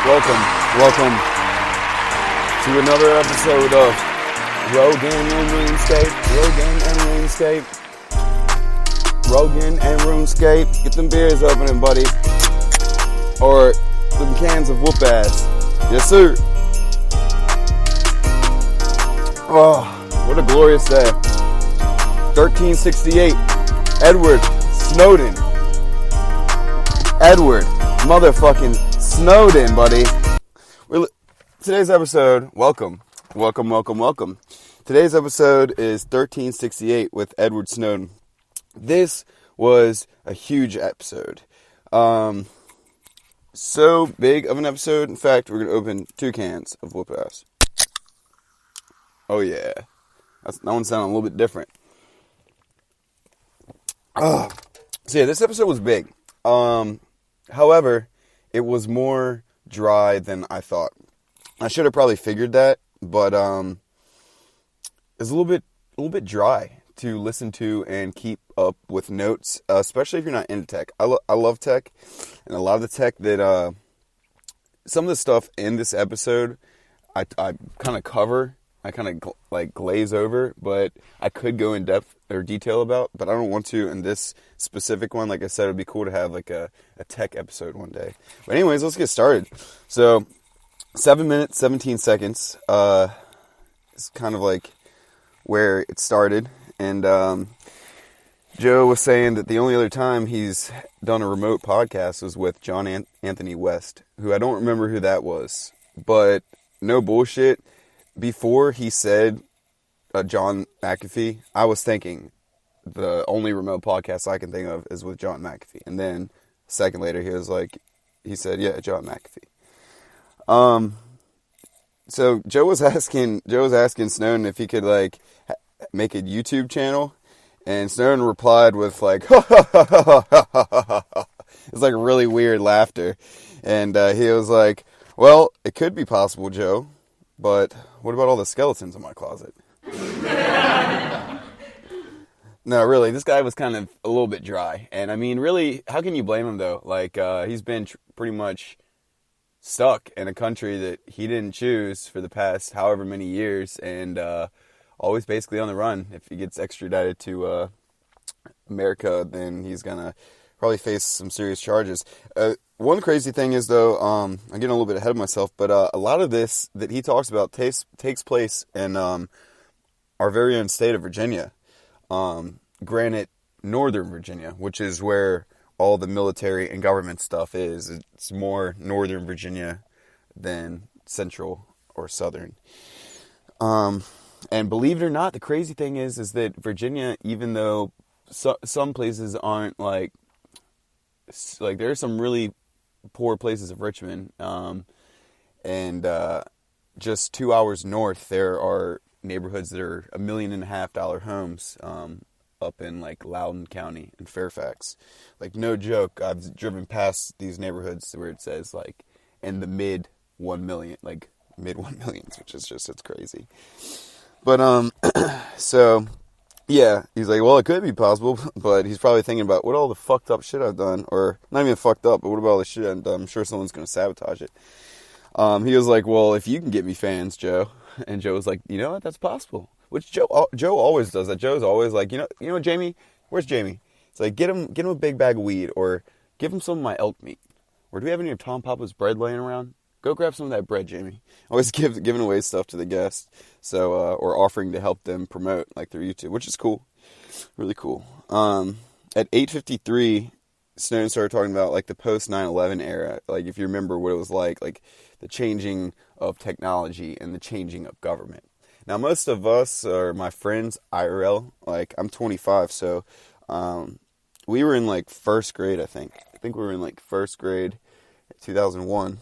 Welcome to another episode of Rogan and Runescape. Get them beers opening, buddy. Or them cans of whoop ass. Yes, sir. Oh, what a glorious day. 1368. Edward Snowden. Edward motherfucking Snowden, buddy. Today's episode, welcome. Today's episode is 1368 with Edward Snowden. This was a huge episode. So big of an episode. In fact, we're going to open 2 cans of whoop ass. Oh yeah. That one sounded a little bit different. So yeah, this episode was big. However, it was more dry than I thought. I should have probably figured that, but it's a little bit dry to listen to and keep up with notes, especially if you're not into tech. I love tech, and a lot of the tech that some of the stuff in this episode I kind of cover. I kind of glaze over, but I could go in depth or detail about, but I don't want to in this specific one. Like I said, it would be cool to have like a tech episode one day. But anyways, let's get started. So 7 minutes, 17 seconds is kind of like where it started. And Joe was saying that the only other time he's done a remote podcast was with John Anthony West, who I don't remember who that was. But no bullshit. Before he said John McAfee, I was thinking the only remote podcast I can think of is with John McAfee. And then a second later, he said, yeah, John McAfee. So Joe was asking Snowden if he could make a YouTube channel, and Snowden replied with it's like really weird laughter, and he was like, well, it could be possible, Joe. But what about all the skeletons in my closet? No, really, this guy was kind of a little bit dry. And I mean, really, how can you blame him, though? He's been pretty much stuck in a country that he didn't choose for the past however many years, and always basically on the run. If he gets extradited to America, then he's going to probably face some serious charges. One crazy thing is, though, I'm getting a little bit ahead of myself, but a lot of this that he talks about takes place in our very own state of Virginia. Granted, Northern Virginia, which is where all the military and government stuff is. It's more Northern Virginia than Central or Southern. And believe it or not, the crazy thing is that Virginia, even though some places aren't like there are some really poor places of Richmond, and just 2 hours north there are neighborhoods that are $1.5 million homes up in Loudoun County and Fairfax. No joke, I've driven past these neighborhoods where it says in the mid 1 million, mid 1 millions, which is just, it's crazy. But so yeah, he's like, well, it could be possible, but he's probably thinking about what all the fucked up shit I've done, or not even fucked up, but what about all the shit I've done? I'm sure someone's going to sabotage it. He was like, well, if you can get me fans, Joe. And Joe was like, you know what, that's possible. Which Joe always does that. Joe's always like, you know, Jamie, where's Jamie? It's like, get him a big bag of weed, or give him some of my elk meat. Or do we have any of Tom Papa's bread laying around? Go grab some of that bread, Jamie. Always giving away stuff to the guests, so or offering to help them promote their YouTube, which is cool, really cool. At 8:53, Snowden started talking about the post 9/11 era. If you remember what it was like the changing of technology and the changing of government. Now, most of us are my friends IRL. I'm 25, so we were in first grade. I think we were in first grade, 2001.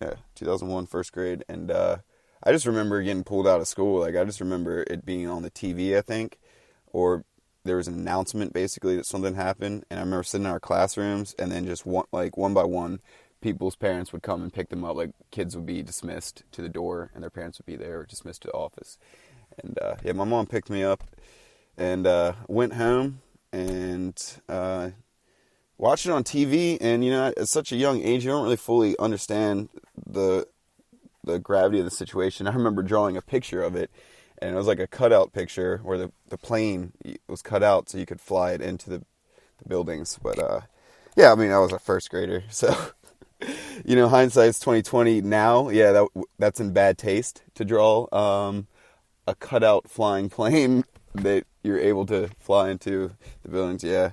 Yeah, 2001, first grade, and I just remember getting pulled out of school. I just remember it being on the TV, I think, or there was an announcement basically that something happened, and I remember sitting in our classrooms, and then just one by one, people's parents would come and pick them up. Kids would be dismissed to the door, and their parents would be there, or dismissed to the office. And yeah, my mom picked me up and went home, and watch it on TV, and at such a young age, you don't really fully understand the gravity of the situation. I remember drawing a picture of it, and it was like a cutout picture where the plane was cut out so you could fly it into the buildings. But yeah, I mean, I was a first grader, so hindsight's 2020 now. Yeah, that's in bad taste to draw a cutout flying plane that you're able to fly into the buildings. Yeah,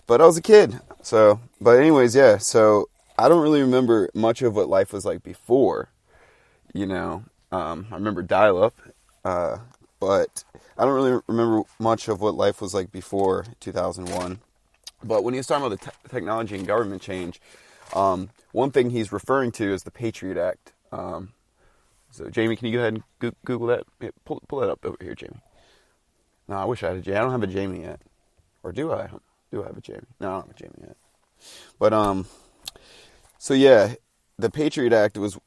but I was a kid, so. But anyways, yeah. So I don't really remember much of what life was like before. I remember dial-up, but I don't really remember much of what life was like before 2001. But when he was talking about the technology and government change, one thing he's referring to is the Patriot Act. So, Jamie, can you go ahead and Google that? Yeah, pull that up over here, Jamie. No, I wish I had a Jamie. I don't have a Jamie yet. Or do I? Do I have a Jamie? No, I don't have a Jamie yet. But, so yeah, the Patriot Act it's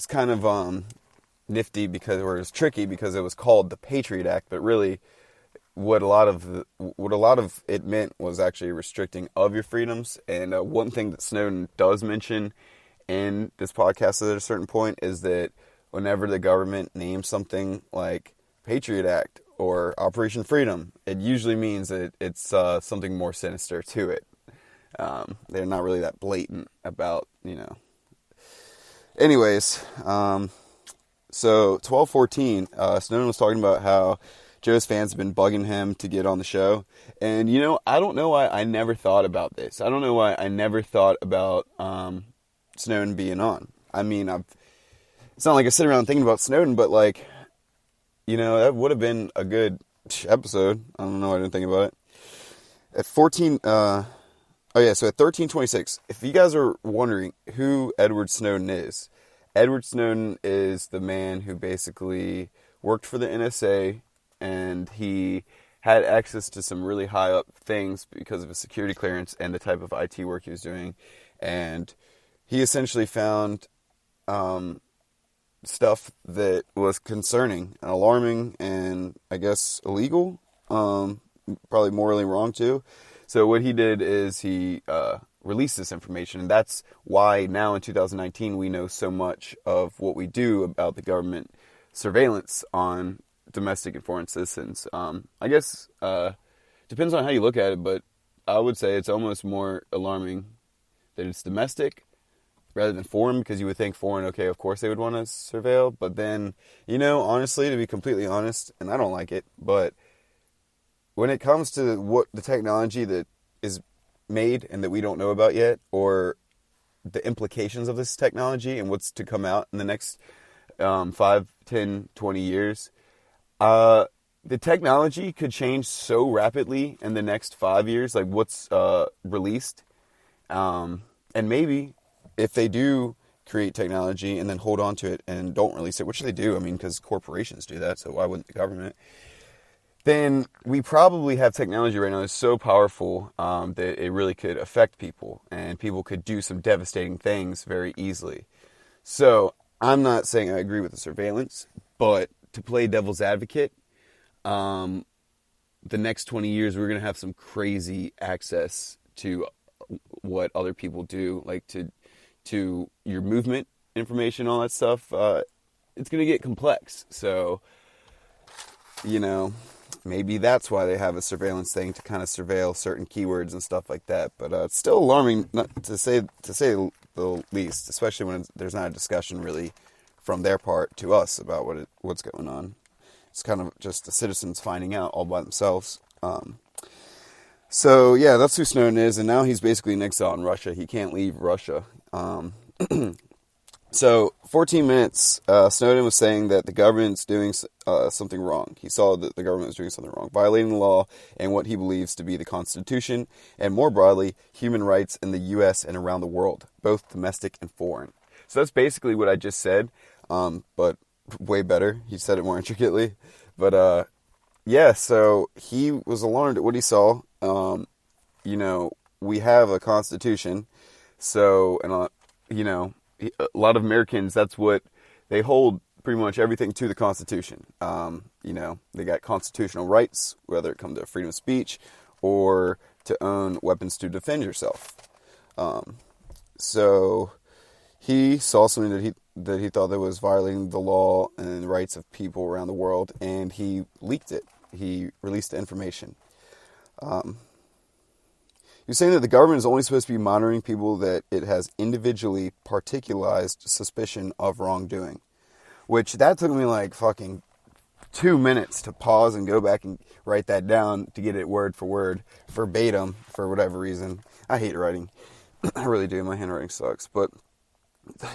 kind of nifty because, or it was tricky because it was called the Patriot Act, but really what a lot of it meant was actually restricting of your freedoms. And one thing that Snowden does mention in this podcast at a certain point is that whenever the government names something like Patriot Act or Operation Freedom, it usually means that it's something more sinister to it. They're not really that blatant about, Anyways, so 12/14, Snowden was talking about how Joe's fans have been bugging him to get on the show. And, I don't know why I never thought about this. I don't know why I never thought about Snowden being on. I mean, it's not like I sit around thinking about Snowden, but that would have been a good episode. I don't know why I didn't think about it. At 14, so at 13:26, if you guys are wondering who Edward Snowden is the man who basically worked for the NSA, and he had access to some really high up things because of his security clearance and the type of IT work he was doing. And he essentially found stuff that was concerning and alarming and, I guess, illegal, probably morally wrong too. So what he did is he released this information, and that's why now in 2019 we know so much of what we do about the government surveillance on domestic and foreign citizens. I guess depends on how you look at it, but I would say it's almost more alarming that it's domestic rather than foreign, because you would think foreign, okay, of course they would want to surveil, but then, honestly, to be completely honest, and I don't like it, but when it comes to what the technology that is made and that we don't know about yet, or the implications of this technology and what's to come out in the next 5, 10, 20 years, the technology could change so rapidly in the next 5 years, like what's released. And maybe if they do create technology and then hold on to it and don't release it, which they do, I mean, because corporations do that, so why wouldn't the government? Then we probably have technology right now that's so powerful that it really could affect people, and people could do some devastating things very easily. So I'm not saying I agree with the surveillance, but to play devil's advocate, the next 20 years we're going to have some crazy access to what other people do, like to your movement information, all that stuff. It's going to get complex. So, maybe that's why they have a surveillance thing, to kind of surveil certain keywords and stuff like that. But it's still alarming, to say the least, especially when there's not a discussion really from their part to us about what's going on. It's kind of just the citizens finding out all by themselves. So yeah, that's who Snowden is, and now he's basically in exile in Russia. He can't leave Russia. So 14 minutes, Snowden was saying that the government's doing something wrong. He saw that the government was doing something wrong, violating the law and what he believes to be the Constitution, and more broadly, human rights in the U.S. and around the world, both domestic and foreign. So that's basically what I just said, but way better. He said it more intricately. But yeah, so he was alarmed at what he saw. We have a Constitution, so, and a lot of Americans, that's what they hold, pretty much everything to the Constitution. They got constitutional rights, whether it comes to freedom of speech or to own weapons to defend yourself. So he saw something that he thought that was violating the law and the rights of people around the world, and he leaked it. He released the information. You're saying that the government is only supposed to be monitoring people that it has individually particularized suspicion of wrongdoing. Which, that took me like fucking 2 minutes to pause and go back and write that down to get it word for word, verbatim, for whatever reason. I hate writing. I really do. My handwriting sucks. But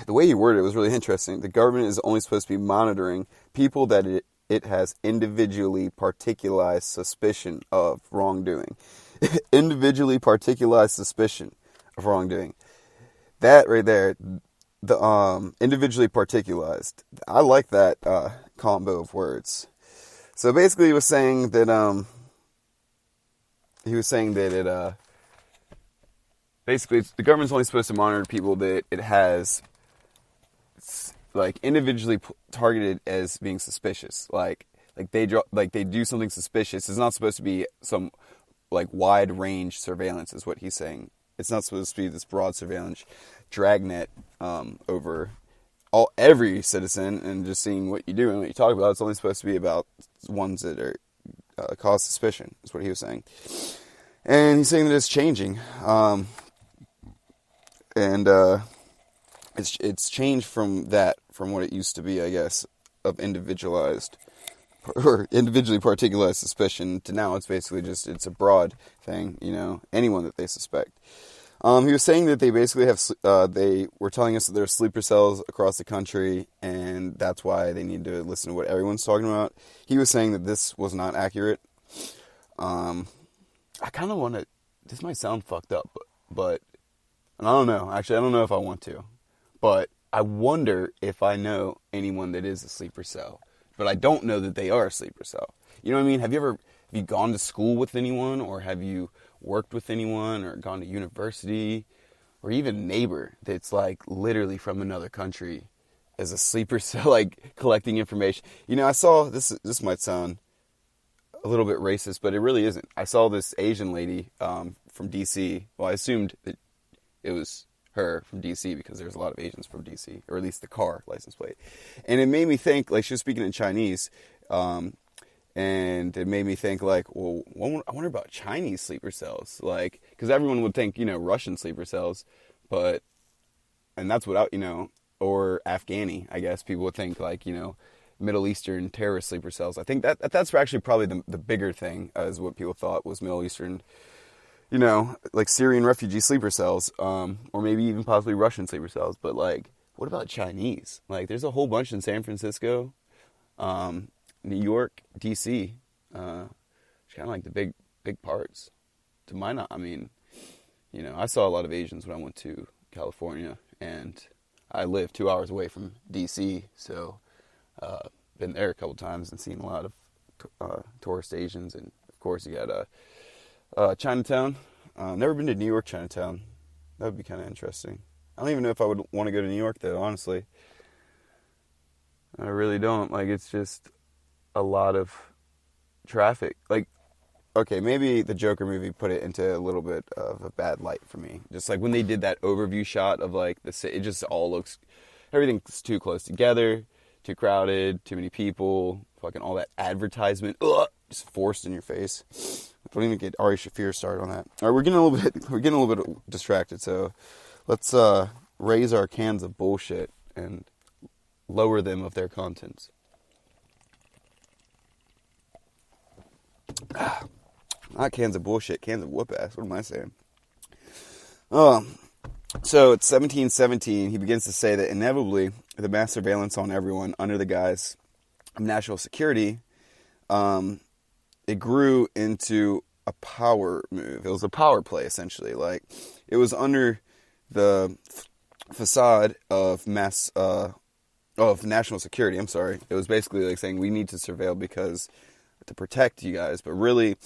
the way you worded it was really interesting. The government is only supposed to be monitoring people that it has individually particularized suspicion of wrongdoing. Individually particularized suspicion of wrongdoing. That right there, the individually particularized. I like that combo of words. So basically, he was saying that basically the government's only supposed to monitor people that it has like individually targeted as being suspicious. Like they do something suspicious. It's not supposed to be some like wide range surveillance, is what he's saying. It's not supposed to be this broad surveillance dragnet over every citizen and just seeing what you do and what you talk about. It's only supposed to be about ones that are cause suspicion, is what he was saying. And he's saying that it's changing, and it's changed from what it used to be, I guess, of individualized or individually particularized suspicion to now it's basically just, it's a broad thing, anyone that they suspect. He was saying that they basically have, they were telling us that there are sleeper cells across the country, and that's why they need to listen to what everyone's talking about. He was saying that this was not accurate. I kind of want to, this might sound fucked up, but and I don't know. Actually, I don't know if I want to, but I wonder if I know anyone that is a sleeper cell, but I don't know that they are a sleeper cell. You know what I mean? Have you gone to school with anyone, or have you worked with anyone, or gone to university, or even a neighbor that's like literally from another country as a sleeper cell, like collecting information? I saw this. This might sound a little bit racist, but it really isn't. I saw this Asian lady from DC. Well, I assumed that it was her from DC because there's a lot of Asians from DC, or at least the car license plate. And it made me think, like, she was speaking in Chinese, and it made me think, like, well, I wonder about Chinese sleeper cells, like, because everyone would think, Russian sleeper cells, and that's what or Afghani, I guess people would think, like, Middle Eastern terrorist sleeper cells. I think that's actually probably the bigger thing, is what people thought was Middle Eastern, like Syrian refugee sleeper cells, or maybe even possibly Russian sleeper cells. But, like, what about Chinese? Like, there's a whole bunch in San Francisco, New York, DC. It's kind of like the big parts. To my I mean, I saw a lot of Asians when I went to California, and I live 2 hours away from DC, so been there a couple times and seen a lot of tourist Asians, and of course you got Chinatown. Never been to New York Chinatown. That would be kind of interesting. I don't even know if I would want to go to New York, though, honestly. I really don't. Like, it's just a lot of traffic. Like, okay, maybe the Joker movie put it into a little bit of a bad light for me. Just like when they did that overview shot of, like, the city, it just all looks, everything's too close together, too crowded, too many people, fucking all that advertisement, just forced in your face. Don't even get Ari Shaffir started on that. All right, we're getting a little bit distracted, so let's raise our cans of bullshit and lower them of their contents. Not cans of bullshit, cans of whoop ass. What am I saying? So it's 1717. He begins to say that inevitably the mass surveillance on everyone under the guise of national security, it grew into a power move. It was a power play, essentially. Like, it was under the facade of national security. I'm sorry. It was basically like saying we need to surveil because to protect you guys. But really,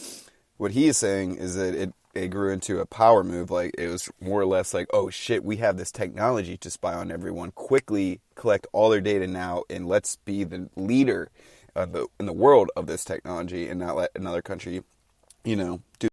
what he is saying is that it grew into a power move. Like, it was more or less like, oh shit, we have this technology to spy on everyone. Quickly collect all their data now, and let's be the leader in the world of this technology, and not let another country, do